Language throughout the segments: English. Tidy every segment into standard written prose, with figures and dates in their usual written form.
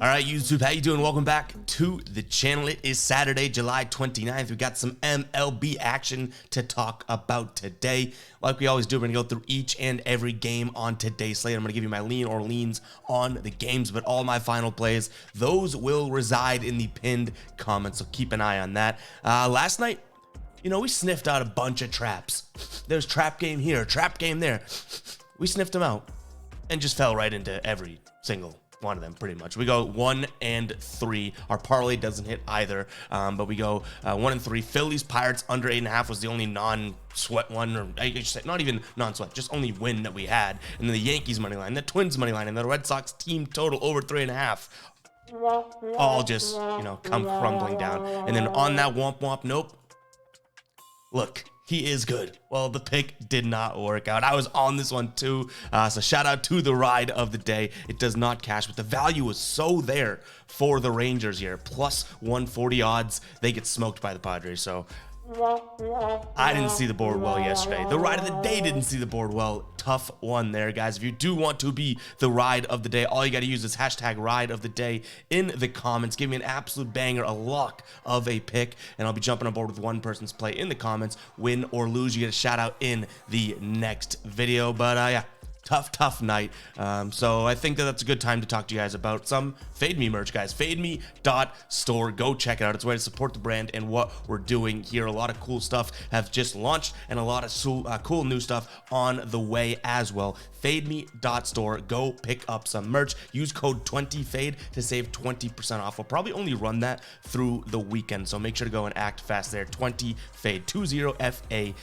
All right, YouTube, how you doing? Welcome back to the channel. It is Saturday, July 29th. We got some MLB action to talk about today. Like we always do, we're going to go through each and every game on today's slate. I'm going to give you my lean or leans on the games, but all my final plays, those will reside in the pinned comments, so keep an eye on that. Last night, we sniffed out a bunch of traps. There's trap game here, trap game there. We sniffed them out and just fell right into every single one of them, pretty much. We go 1 and 3. Our parlay doesn't hit either, but we go 1 and 3. Phillies Pirates under 8.5 was the only non-sweat one, or I should say not even non-sweat, just only win that we had. And then the Yankees money line, the Twins money line, and the Red Sox team total over 3.5. All just come crumbling down. And then on that womp, nope. Look, he is good. Well, the pick did not work out. I was on this one too, so shout out to the ride of the day. It does not cash, but the value was so there for the Rangers here. Plus 140 odds. They get smoked by the Padres, so I didn't see the board well yesterday. The ride of the day didn't see the board well. Tough one there, guys. If you do want to be the ride of the day, all you got to use is hashtag ride of the day in the comments. Give me an absolute banger, a lock of a pick, and I'll be jumping on board with one person's play in the comments. Win or lose, you get a shout out in the next video. But yeah, tough night. So I think that's a good time to talk to you guys about some Fade Me merch, guys. FadeMe.store. Go check it out. It's a way to support the brand and what we're doing here. A lot of cool stuff have just launched and a lot of cool new stuff on the way as well. FadeMe.store. Go pick up some merch. Use code 20FADE to save 20% off. We'll probably only run that through the weekend, so make sure to go and act fast there. 20FADE. 20FADE.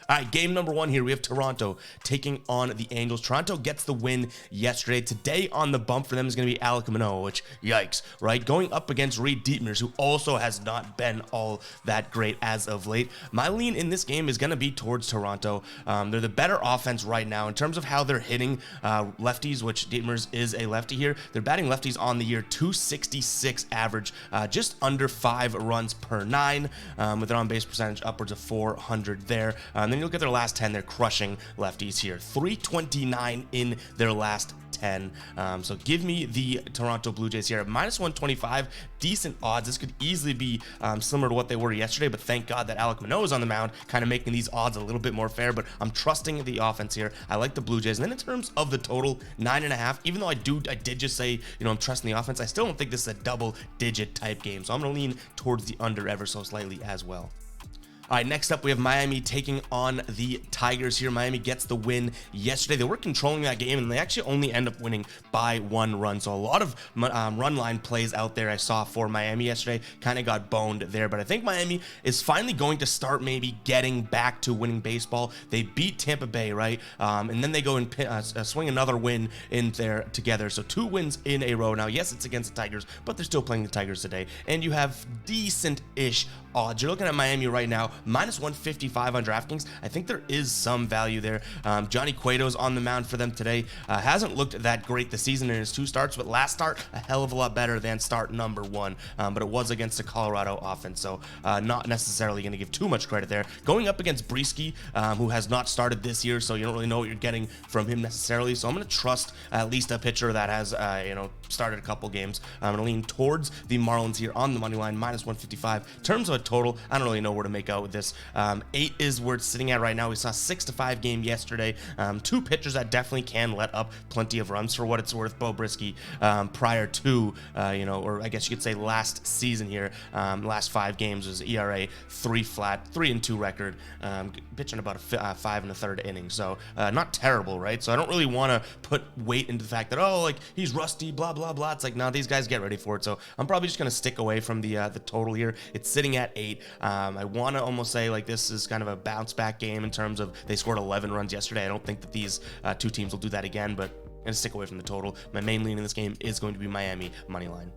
All right, game number 1 here. We have Toronto taking on the Angels. Toronto gets the win yesterday. Today on the bump for them is going to be Alek Manoah, which, yikes, right? Going up against Reed Dietmers, who also has not been all that great as of late. My lean in this game is going to be towards Toronto. They're the better offense right now in terms of how they're hitting lefties, which Dietmers is a lefty here. They're batting lefties on the year 266 average, just under 5 runs per 9, with an on-base percentage upwards of 400 there. Then you look at their last 10, they're crushing lefties here. 329 in their last 10. So give me the Toronto Blue Jays here at minus 125. Decent odds. This could easily be similar to what they were yesterday, but thank God that Alek Manoah is on the mound, kind of making these odds a little bit more fair. But I'm trusting the offense here. I like the Blue Jays. And then in terms of the total, 9.5, even though I did just say, I'm trusting the offense, I still don't think this is a double-digit type game. So I'm going to lean towards the under ever so slightly as well. All right, next up, we have Miami taking on the Tigers here. Miami gets the win yesterday. They were controlling that game, and they actually only end up winning by 1 run. So a lot of run line plays out there I saw for Miami yesterday kind of got boned there. But I think Miami is finally going to start maybe getting back to winning baseball. They beat Tampa Bay, right? And then they go and swing another win in there together. So 2 wins in a row. Now, yes, it's against the Tigers, but they're still playing the Tigers today. And you have decent-ish odds. You're looking at Miami right now, minus 155 on DraftKings. I think there is some value there. Johnny Cueto's on the mound for them today. Hasn't looked that great this season in his 2 starts, but last start, a hell of a lot better than start number 1. But it was against the Colorado offense, so not necessarily going to give too much credit there. Going up against Brisky, who has not started this year, so you don't really know what you're getting from him necessarily. So I'm going to trust at least a pitcher that has, started a couple games. I'm going to lean towards the Marlins here on the money line, minus 155. In terms of a total, I don't really know where to make out with this. 8 is where it's sitting at right now. We saw a 6-5 game yesterday. 2 pitchers that definitely can let up plenty of runs for what it's worth. Bo Brisky, prior to, or I guess you could say last season here, last 5 games was ERA 3 flat, 3-2 record, pitching about a 5 1/3 inning. So not terrible, right? So I don't really want to put weight into the fact that, he's rusty, blah, blah, blah. It's like, no, these guys get ready for it. So I'm probably just going to stick away from the total here. It's sitting at 8. I want to almost say this is kind of a bounce back game in terms of they scored 11 runs yesterday. I don't think that these 2 teams will do that again, but I'm going to stick away from the total. My main lean in this game is going to be Miami money line.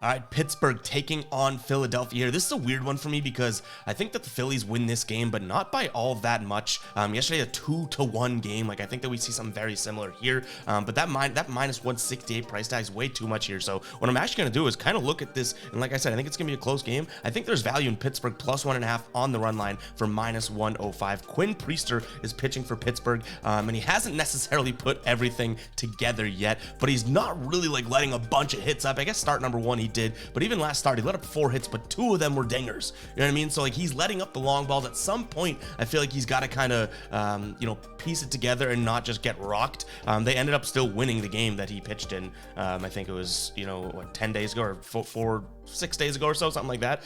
All right, Pittsburgh taking on Philadelphia here. This is a weird one for me because I think that the Phillies win this game, but not by all that much. Yesterday, a 2-1 game. Like, I think that we see something very similar here. But that minus 168 price tag is way too much here. So what I'm actually going to do is kind of look at this. And like I said, I think it's going to be a close game. I think there's value in Pittsburgh plus 1.5 on the run line for minus 105. Quinn Priester is pitching for Pittsburgh, and he hasn't necessarily put everything together yet, but he's not really like letting a bunch of hits up. I guess start number one, he did, but even last start he let up 4 hits, but 2 of them were dingers. You know what I mean? So like he's letting up the long balls. At some point I feel like he's got to kind of piece it together and not just get rocked. They ended up still winning the game that he pitched in. I think it was 10 days ago or 6 days ago or so, something like that.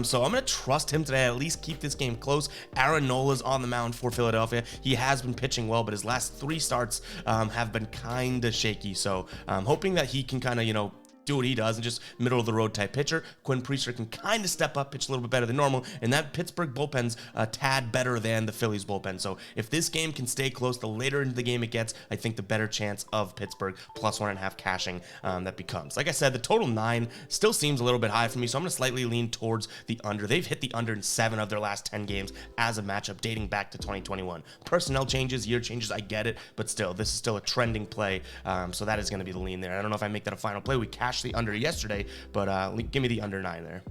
So I'm gonna trust him today, at least keep this game close. Aaron Nola's on the mound for Philadelphia. He has been pitching well, but his last 3 starts have been kind of shaky. So I'm hoping that he can kind of do what he does and just middle of the road type pitcher. Quinn Priester can kind of step up, pitch a little bit better than normal, and that Pittsburgh bullpen's a tad better than the Phillies bullpen. So if this game can stay close, the later into the game it gets, I think the better chance of Pittsburgh plus 1.5 cashing that becomes. Like I said, the total 9 still seems a little bit high for me, so I'm going to slightly lean towards the under. They've hit the under in 7 of their last 10 games as a matchup dating back to 2021. Personnel changes, year changes, I get it, but still, this is still a trending play, so that is going to be the lean there. I don't know if I make that a final play. We cashed the under yesterday, but give me the under 9 there.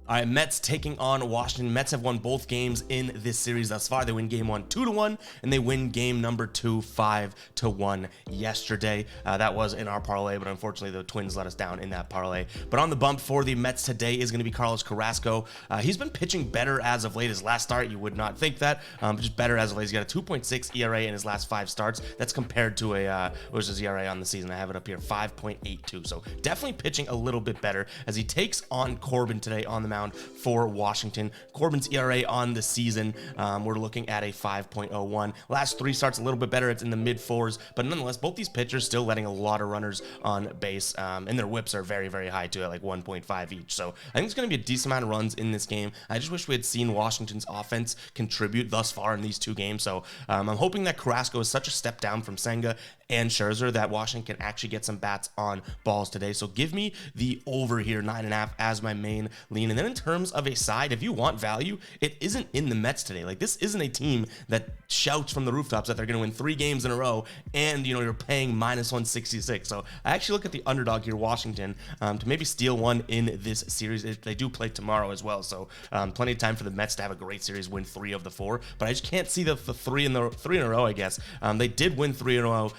All right, Mets taking on Washington. Mets have won both games in this series thus far. They win game 1 2-1, and they win game number 2 5-1 yesterday. That was in our parlay, but unfortunately the Twins let us down in that parlay. But on the bump for the Mets today is going to be Carlos Carrasco. He's been pitching better as of late. His last start, you would not think that, but just better as of late. He's got a 2.6 ERA in his last 5 starts. That's compared to what was his ERA on the season? I have it up here, 5.82. So definitely pitching a little bit better as he takes on Corbin today on the mound for Washington. Corbin's ERA on the season, we're looking at a 5.01. Last 3 starts a little bit better. It's in the mid 4s, but nonetheless, both these pitchers still letting a lot of runners on base, and their whips are very, very high too, at like 1.5 each. So I think it's going to be a decent amount of runs in this game. I just wish we had seen Washington's offense contribute thus far in these 2 games. So I'm hoping that Carrasco is such a step down from Senga and Scherzer that Washington can actually get some bats on balls today. So give me the over here, 9.5 as my main lean. And then in terms of a side, if you want value, it isn't in the Mets today. Like, this isn't a team that shouts from the rooftops that they're going to win 3 games in a row, and you're paying minus 166. So I actually look at the underdog here, Washington, to maybe steal one in this series. They do play tomorrow as well, so plenty of time for the Mets to have a great series, win 3 of the 4. But I just can't see the 3 in a row. I guess they did win 3 in a row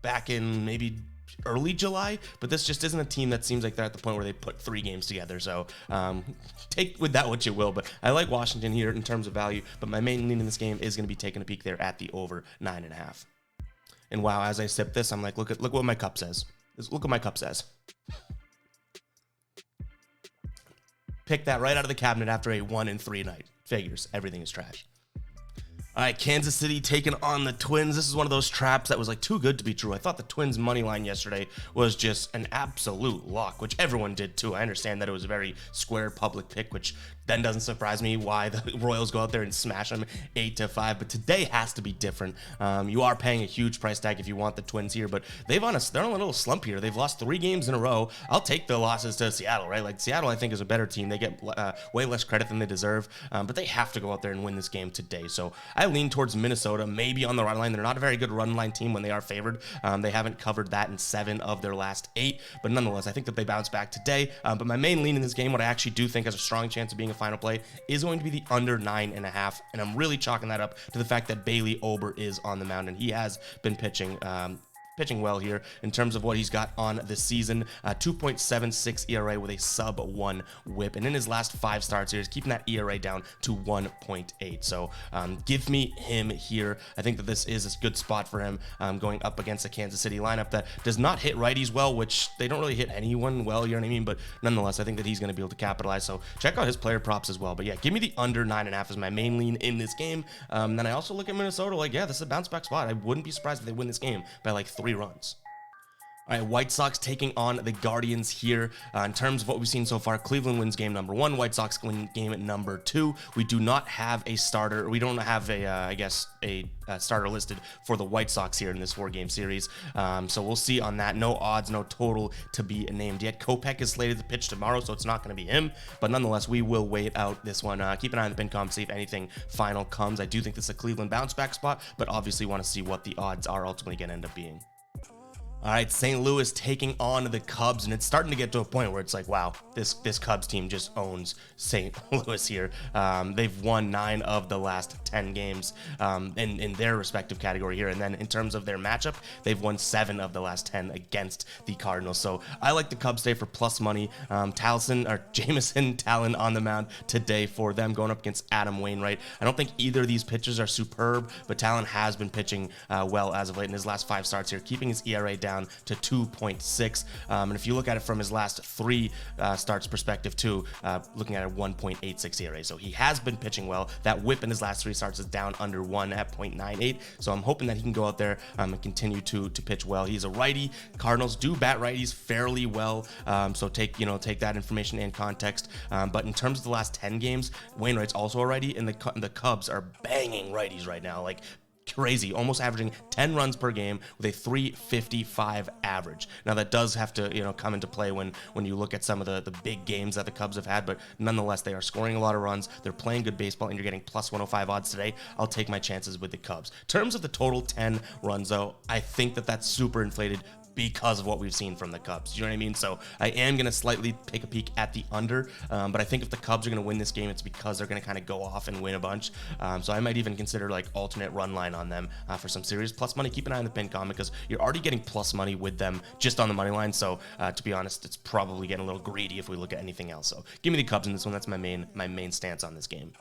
back in maybe early July, but this just isn't a team that seems like they're at the point where they put 3 games together. So take with that what you will, but I like Washington here in terms of value, but my main lean in this game is going to be taking a peek there at the over 9.5. And wow, as I sip this, I'm like, look what my cup says. Look what my cup says. Pick that right out of the cabinet after a 1-3 night. Figures, everything is trash. All right, Kansas City taking on the Twins. This is one of those traps that was like too good to be true. I thought the Twins money line yesterday was just an absolute lock, which everyone did too. I understand that it was a very square public pick, which then doesn't surprise me why the Royals go out there and smash them 8-5. But today has to be different. You are paying a huge price tag if you want the Twins here, but they're on a little slump here. They've lost 3 games in a row. I'll take the losses to Seattle, right? Like, Seattle, I think, is a better team. They get way less credit than they deserve, but they have to go out there and win this game today. So I lean towards Minnesota, maybe on the run line. They're not a very good run line team when they are favored. They haven't covered that in 7 of their last 8, but nonetheless, I think that they bounce back today. But my main lean in this game, what I actually do think has a strong chance of being a final play, is going to be the under 9.5, and I'm really chalking that up to the fact that Bailey Ober is on the mound, and he has been pitching well here in terms of what he's got on the season. 2.76 ERA with a sub 1 whip, and in his last 5 starts here, he's keeping that ERA down to 1.8. So give me him here. I think that this is a good spot for him going up against a Kansas City lineup that does not hit righties well, which they don't really hit anyone well, you know what I mean? But nonetheless, I think that he's going to be able to capitalize. So check out his player props as well. But yeah, give me the under 9.5 as my main lean in this game. Then I also look at Minnesota like, yeah, this is a bounce back spot. I wouldn't be surprised if they win this game by like 3 runs. All right, White Sox taking on the Guardians here. In terms of what we've seen so far, Cleveland wins game number 1, White Sox win game number 2. We do not have a starter. We don't have a starter listed for the White Sox here in this 4-game series. So we'll see on that. No odds, no total to be named yet. Kopech is slated to pitch tomorrow, so it's not going to be him. But nonetheless, we will wait out this one. Keep an eye on the pin com, see if anything final comes. I do think this is a Cleveland bounce back spot, but obviously want to see what the odds are ultimately going to end up being. All right, St. Louis taking on the Cubs, and it's starting to get to a point where it's like, wow, this Cubs team just owns St. Louis here. They've won 9 of the last 10 games in their respective category here, and then in terms of their matchup, they've won 7 of the last 10 against the Cardinals. So I like the Cubs today for plus money. Jameson Talon on the mound today for them, going up against Adam Wainwright. I don't think either of these pitchers are superb, but Talon has been pitching well as of late in his last 5 starts here, keeping his ERA down to 2.6, and if you look at it from his last 3 starts perspective too, looking at a 1.86 ERA, so he has been pitching well. That whip in his last 3 starts is down under 1 at 0.98, so I'm hoping that he can go out there and continue to pitch well. He's a righty. Cardinals do bat righties fairly well, so take that information in context, but in terms of the last 10 games, Wainwright's also a righty, and the Cubs are banging righties right now, like crazy, almost averaging 10 runs per game with a 355 average. Now that does have to come into play when you look at some of the big games that the Cubs have had, but nonetheless they are scoring a lot of runs, they're playing good baseball, and you're getting plus 105 odds today. I'll take my chances with the Cubs. In terms of the total 10 runs though, I think that's super inflated because of what we've seen from the Cubs. You know what I mean? So I am going to slightly take a peek at the under, but I think if the Cubs are going to win this game, it's because they're going to kind of go off and win a bunch. So I might even consider like alternate run line on them for some serious plus money. Keep an eye on the pin comment because you're already getting plus money with them just on the money line. So to be honest, it's probably getting a little greedy if we look at anything else. So give me the Cubs in this one. That's my main stance on this game.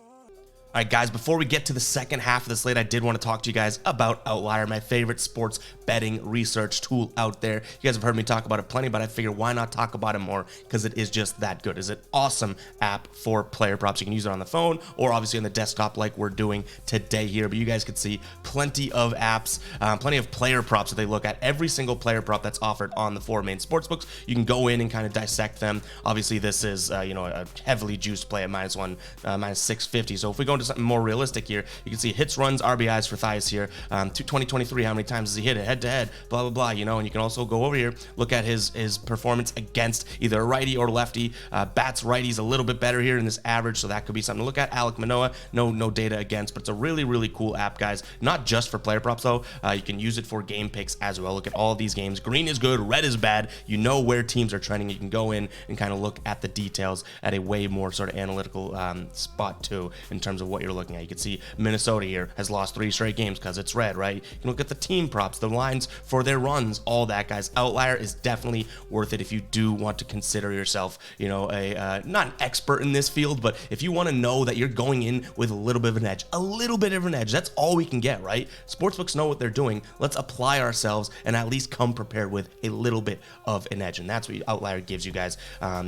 All right, guys, before we get to the second half of the slate, I did want to talk to you guys about Outlier, my favorite sports betting research tool out there. You guys have heard me talk about it plenty, but I figured why not talk about it more because it is just that good. It's an awesome app for player props. You can use it on the phone or obviously on the desktop like we're doing today here, but you guys could see plenty of apps, plenty of player props that they look at. Every single player prop that's offered on the 4 main sportsbooks, you can go in and kind of dissect them. Obviously, this is a heavily juiced play at minus 650. So if we go into something more realistic here, you can see hits, runs, RBIs for Thias here. 2023, how many times has he hit it head to head, blah blah blah, and you can also go over here, look at his performance against either a righty or lefty. Bats righties a little bit better here in this average, so that could be something to look at. Alek Manoah, no data against, but it's a really cool app, guys. Not just for player props though, you can use it for game picks as well. Look at all these games. Green is good, red is bad. You know where teams are trending. You can go in and kind of look at the details at a way more sort of analytical spot too, in terms of what you're looking at. You can see Minnesota here has lost 3 straight games because it's red, right? You can look at the team props, the lines for their runs, all that, guys. Outlier is definitely worth it if you do want to consider yourself, not an expert in this field, but if you want to know that you're going in with a little bit of an edge, that's all we can get, right? Sportsbooks know what they're doing. Let's apply ourselves and at least come prepared with a little bit of an edge, and that's what Outlier gives you guys.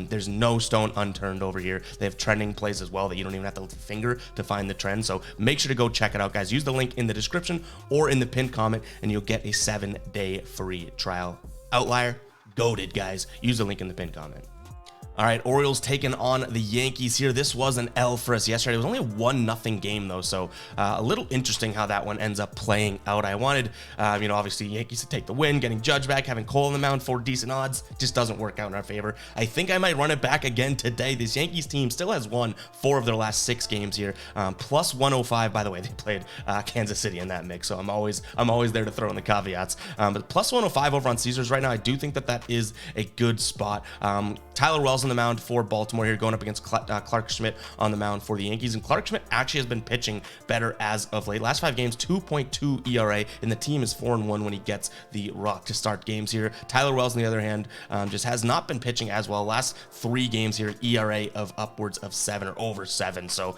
There's no stone unturned over here. They have trending plays as well that you don't even have to lift a finger to find the trend. So make sure to go check it out, guys. Use the link in the description or in the pinned comment, and you'll get a 7-day free trial. Outlier, goated, guys. Use the link in the pinned comment. All right, Orioles taking on the Yankees here. This was an L for us yesterday. It was only a 1-0 game, though, so a little interesting how that one ends up playing out. I wanted, obviously, Yankees to take the win, getting Judge back, having Cole on the mound for decent odds. Just doesn't work out in our favor. I think I might run it back again today. This Yankees team still has won 4 of their last 6 games here. Plus 105, by the way, they played Kansas City in that mix, so I'm always there to throw in the caveats. But plus 105 over on Caesars right now, I do think that is a good spot. Tyler Wells on the mound for Baltimore here, going up against Clark Schmidt on the mound for the Yankees. And Clark Schmidt actually has been pitching better as of late. Last 5 games, 2.2 ERA, and the team is 4-1 when he gets the rock to start games here. Tyler Wells, on the other hand, just has not been pitching as well. Last 3 games here, ERA of upwards of 7 or over 7. So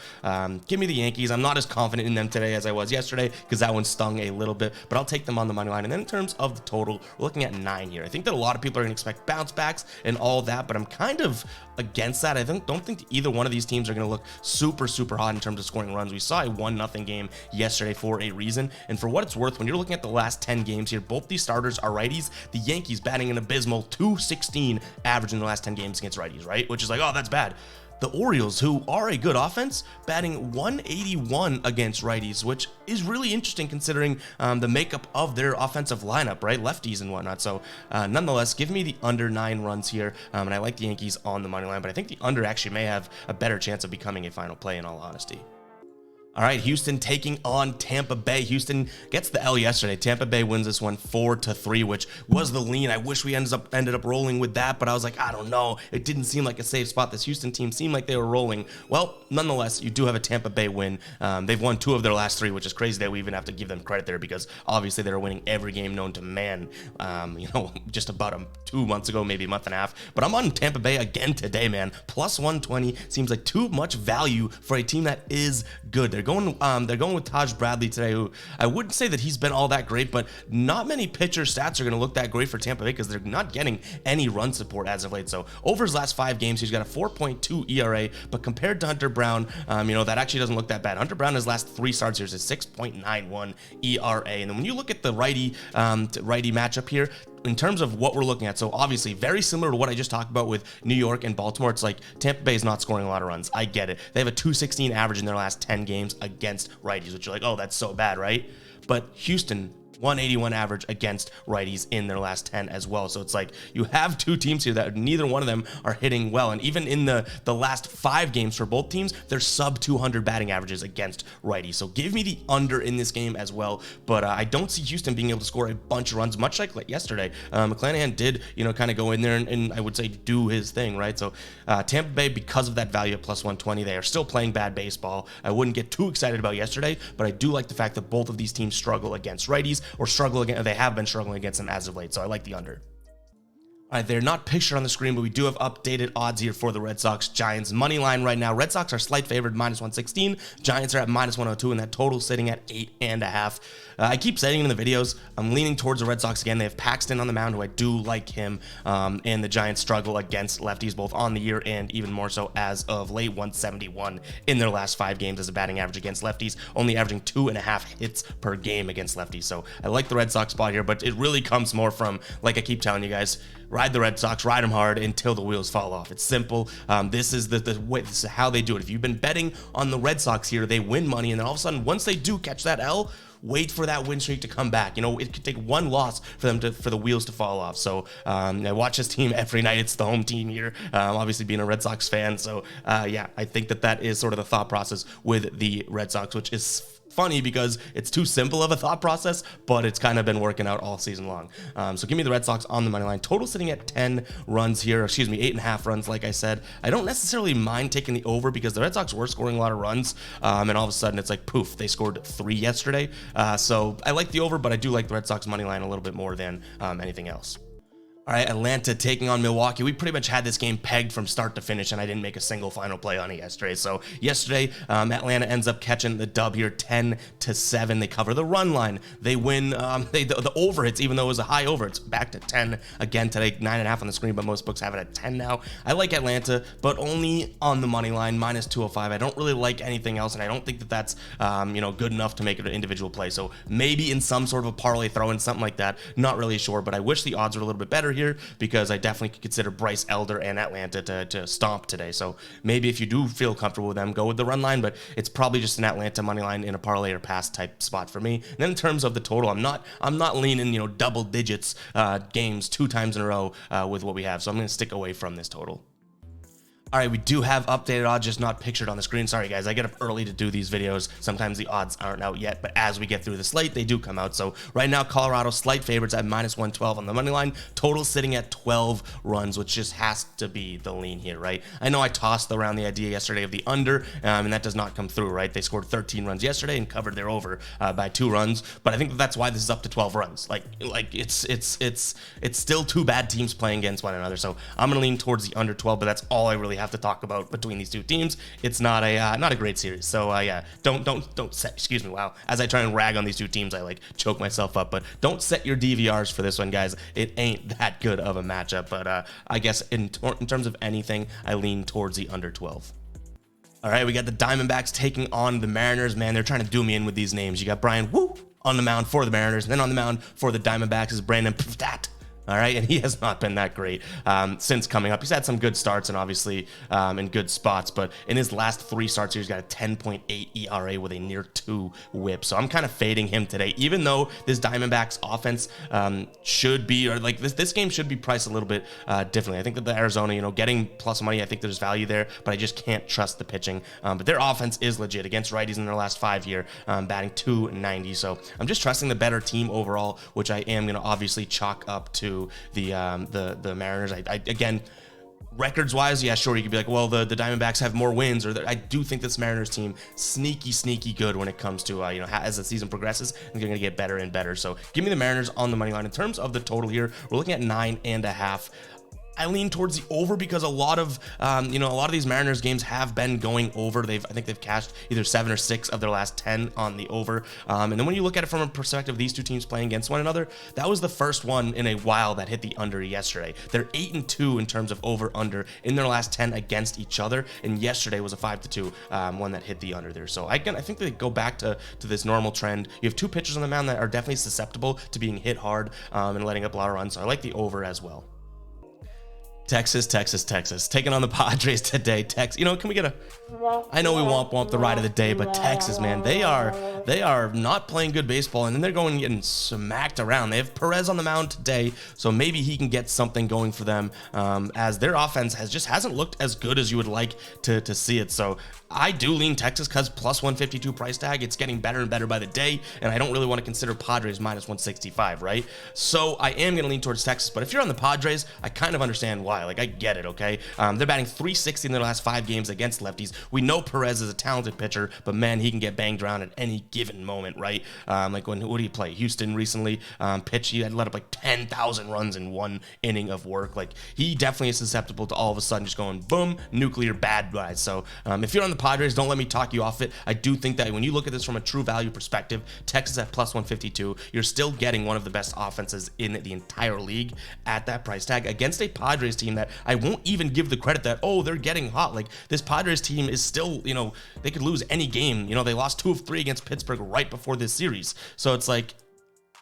give me the Yankees. I'm not as confident in them today as I was yesterday because that one stung a little bit, but I'll take them on the money line. And then in terms of the total, we're looking at 9 here. I think that a lot of people are going to expect bounce backs and all that, but I'm kind of of against that. I don't think either one of these teams are going to look super hot in terms of scoring runs. We saw a 1-0 game yesterday for a reason, and for what it's worth, when you're looking at the last 10 games here, both these starters are righties. The Yankees batting an abysmal 216 average in the last 10 games against righties, right? Which is like, oh, that's bad. The Orioles, who are a good offense, batting 181 against righties, which is really interesting considering the makeup of their offensive lineup, right? Lefties and whatnot. So nonetheless, give me the under 9 runs here, and I like the Yankees on the money line, but I think the under actually may have a better chance of becoming a final play in all honesty. All right, Houston taking on Tampa Bay. Houston gets the L yesterday. Tampa Bay wins this one 4-3, which was the lean. I wish we ended up rolling with that, but I was like, I don't know. It didn't seem like a safe spot. This Houston team seemed like they were rolling. Well, nonetheless, you do have a Tampa Bay win. They've won 2 of their last 3, which is crazy that we even have to give them credit there because obviously they were winning every game known to man, just about 2 months ago, maybe a month and a half. But I'm on Tampa Bay again today, man. Plus 120 seems like too much value for a team that is good. They're going with Taj Bradley today, who I wouldn't say that he's been all that great, but not many pitcher stats are going to look that great for Tampa Bay because they're not getting any run support as of late. So over his last 5 games, he's got a 4.2 ERA, but compared to Hunter Brown, that actually doesn't look that bad. Hunter Brown, his last 3 starts here is a 6.91 ERA. And then when you look at the righty matchup here, in terms of what we're looking at, so obviously very similar to what I just talked about with New York and Baltimore. It's like Tampa Bay is not scoring a lot of runs. I get it. They have a 216 average in their last 10 games against righties, which you're like, oh, that's so bad, right? But Houston, 181 average against righties in their last 10 as well. So it's like you have 2 teams here that neither one of them are hitting well. And even in the last 5 games for both teams, they're sub 200 batting averages against righties. So give me the under in this game as well. But I don't see Houston being able to score a bunch of runs, much like yesterday. McClanahan did, kind of go in there and I would say do his thing, right? So Tampa Bay, because of that value at plus 120, they are still playing bad baseball. I wouldn't get too excited about yesterday, but I do like the fact that both of these teams struggle against righties, or they have been struggling against them as of late, so I like the under. All right, they're not pictured on the screen, but we do have updated odds here for the Red Sox Giants money line right now. Red Sox are slight favored, minus 116. Giants are at minus 102, and that total sitting at 8.5. I keep saying in the videos, I'm leaning towards the Red Sox again. They have Paxton on the mound, who I do like him, and the Giants struggle against lefties both on the year and even more so as of late. 171 in their last 5 games as a batting average against lefties, only averaging 2.5 hits per game against lefties. So I like the Red Sox spot here, but it really comes more from, like I keep telling you guys, ride the Red Sox, ride them hard until the wheels fall off. It's simple. This is the way, this is how they do it. If you've been betting on the Red Sox here, they win money, and then all of a sudden, once they do catch that L, wait for that win streak to come back. It could take one loss for the wheels to fall off. So I watch this team every night. It's the home team here. Obviously being a Red Sox fan. So I think that is sort of the thought process with the Red Sox, which is funny because it's too simple of a thought process, but it's kind of been working out all season long. So give me the Red Sox on the money line. Total sitting at 10 runs here, 8.5 runs, like I said. I don't necessarily mind taking the over because the Red Sox were scoring a lot of runs, and all of a sudden it's like, poof, they scored 3 yesterday. So I like the over, but I do like the Red Sox money line a little bit more than anything else. All right, Atlanta taking on Milwaukee. We pretty much had this game pegged from start to finish, and I didn't make a single final play on it yesterday. So yesterday, Atlanta ends up catching the dub here, 10-7. They cover the run line. They win. The over hits, even though it was a high over. It's back to 10 again today. 9.5 on the screen, but most books have it at 10 now. I like Atlanta, but only on the money line, minus 205. I don't really like anything else, and I don't think that's good enough to make it an individual play. So maybe in some sort of a parlay throw in something like that. Not really sure, but I wish the odds were a little bit better here because I definitely could consider Bryce Elder and Atlanta to stomp today. So maybe if you do feel comfortable with them, go with the run line, but it's probably just an Atlanta money line in a parlay or pass type spot for me. And then in terms of the total, I'm not leaning double digits games 2 times in a row with what we have. So I'm going to stick away from this total. All right, we do have updated odds, just not pictured on the screen. Sorry, guys, I get up early to do these videos. Sometimes the odds aren't out yet, but as we get through the slate, they do come out. So right now, Colorado slight favorites at minus 112 on the money line. Total sitting at 12 runs, which just has to be the lean here, right? I know I tossed around the idea yesterday of the under, and that does not come through, right? They scored 13 runs yesterday and covered their over by 2 runs, but I think that's why this is up to 12 runs. Like it's still 2 bad teams playing against one another. So I'm gonna lean towards the under 12, but that's all I really really have to talk about between these two teams. It's not a great series. So yeah, don't set. Excuse me. Wow. As I try and rag on these two teams, I like choke myself up. But don't set your DVRs for this one, guys. It ain't that good of a matchup. But I guess in terms of anything, I lean towards the under 12. All right, we got the Diamondbacks taking on the Mariners. Man, they're trying to do me in with these names. You got Brian Woo on the mound for the Mariners, and then on the mound for the Diamondbacks is Brandon Pftat. All right, and he has not been that great since coming up. He's had some good starts and obviously in good spots, but in his last 3 starts, he's got a 10.8 ERA with a near 2 WHIP. So I'm kind of fading him today, even though this Diamondbacks offense should be, or like this game should be priced a little bit differently. I think that the Arizona, getting plus money, I think there's value there, but I just can't trust the pitching. But their offense is legit against righties in their last 5 here, batting .290. So I'm just trusting the better team overall, which I am going to obviously chalk up to the Mariners. I again, records wise, yeah, sure, you could be like, well, the Diamondbacks have more wins, or I do think this Mariners team sneaky good when it comes to as the season progresses, and they're going to get better and better. So give me the Mariners on the money line. In terms of the total here, we're looking at 9.5. I lean towards the over because a lot of these Mariners games have been going over. I think they've cashed either 7 or 6 of their last 10 on the over. And then when you look at it from a perspective of these two teams playing against one another, that was the first one in a while that hit the under yesterday. They're 8-2 in terms of over under in their last 10 against each other. And yesterday was a 5-2 one that hit the under there. So I think they go back to this normal trend. You have 2 pitchers on the mound that are definitely susceptible to being hit hard and letting up a lot of runs. So I like the over as well. Texas taking on the Padres today. Can we get a, I know we womp the ride of the day, but Texas, man, they are not playing good baseball, and then they're going and getting smacked around. They have Perez on the mound today, so maybe he can get something going for them, as their offense hasn't looked as good as you would like to see it. So I do lean Texas because plus 152 price tag. It's getting better and better by the day, and I don't really want to consider Padres minus 165, right? So I am going to lean towards Texas, but if you're on the Padres, I kind of understand why. Like, I get it, okay? They're batting .360 in their last 5 games against lefties. We know Perez is a talented pitcher, but man, he can get banged around at any given moment, right? Like what did he play? Houston recently pitched. He had let up like 10,000 runs in 1 inning of work. Like, he definitely is susceptible to all of a sudden just going boom, nuclear bad guys. So if you're on the Padres, don't let me talk you off it. I do think that when you look at this from a true value perspective, Texas at plus 152, you're still getting one of the best offenses in the entire league at that price tag against a Padres team that I won't even give the credit that, oh, they're getting hot. Like, this Padres team is still, they could lose any game. They lost 2 of 3 against Pittsburgh right before this series. So it's like,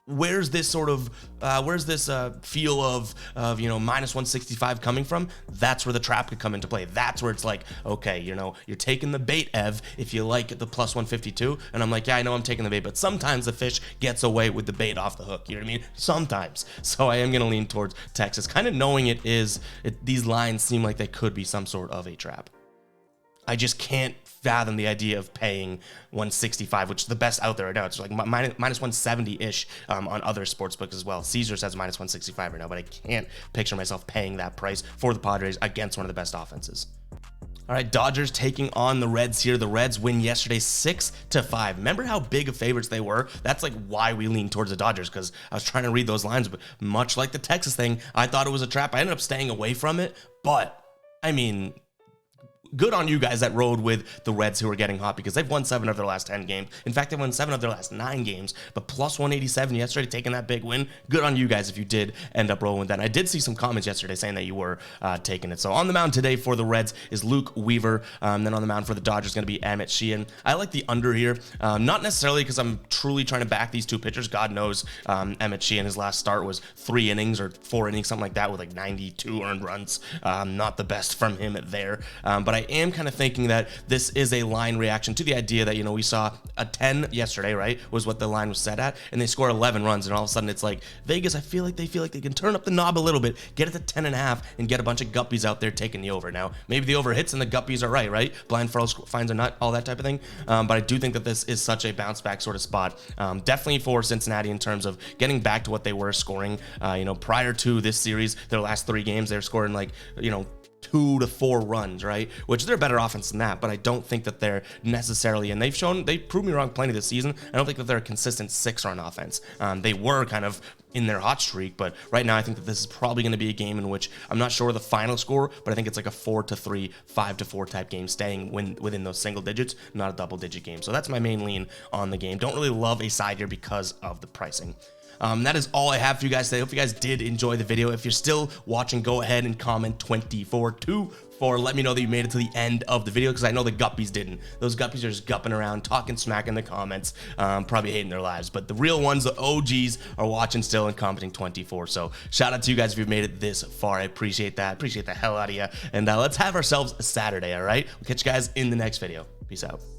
where's this feel of minus 165 coming from? That's where the trap could come into play. That's where it's like, okay, you're taking the bait, Ev, if you like the plus 152. And I'm like, yeah, I know I'm taking the bait, but sometimes the fish gets away with the bait off the hook. You know what I mean? Sometimes. So I am going to lean towards Texas, kind of knowing these lines seem like they could be some sort of a trap. I just can't fathom the idea of paying 165, which is the best out there right now. It's like minus 170-ish on other sports books as well. Caesars has minus 165 right now, but I can't picture myself paying that price for the Padres against one of the best offenses. All right, Dodgers taking on the Reds here. The Reds win yesterday 6-5. Remember how big of favorites they were? That's like why we lean towards the Dodgers, because I was trying to read those lines, but much like the Texas thing, I thought it was a trap. I ended up staying away from it, but I mean, good on you guys that rode with the Reds who are getting hot, because they've won 7 of their last 10 games. In fact, they won 7 of their last 9 games, but plus 187 yesterday, taking that big win. Good on you guys if you did end up rolling with that. And I did see some comments yesterday saying that you were taking it. So on the mound today for the Reds is Luke Weaver. Then on the mound for the Dodgers is going to be Amit Sheehan. I like the under here, not necessarily because I'm truly trying to back these two pitchers. God knows Amit Sheehan, his last start was 3 innings or 4 innings, something like that, with like 92 earned runs. Not the best from him there. But I am kind of thinking that this is a line reaction to the idea that, we saw a 10 yesterday, right, was what the line was set at, and they score 11 runs, and all of a sudden it's like, Vegas, I feel like they can turn up the knob a little bit, get it to 10.5, and get a bunch of guppies out there taking the over. Now, maybe the over hits and the guppies are right? Blind finds a nut, all that type of thing. But I do think that this is such a bounce back sort of spot. Definitely for Cincinnati in terms of getting back to what they were scoring. Prior to this series, their last 3 games, they were scoring like, 2 to 4 runs, right? Which they're a better offense than that, but I don't think that they're necessarily, and they've proved me wrong plenty this season. I don't think that they're a consistent 6-run offense. They were kind of in their hot streak, but right now I think that this is probably going to be a game in which I'm not sure the final score, but I think it's like a 4-3, 5-4 type game, staying within those single digits, not a double digit game. So that's my main lean on the game. Don't really love a side here because of the pricing. That is all I have for you guys today. Hope you guys did enjoy the video. If you're still watching, go ahead and comment 2424. Let me know that you made it to the end of the video, because I know the guppies didn't. Those guppies are just gupping around, talking smack in the comments, probably hating their lives. But the real ones, the OGs, are watching still and commenting 24. So shout out to you guys if you've made it this far. I appreciate that. Appreciate the hell out of you. And let's have ourselves a Saturday, all right? We'll catch you guys in the next video. Peace out.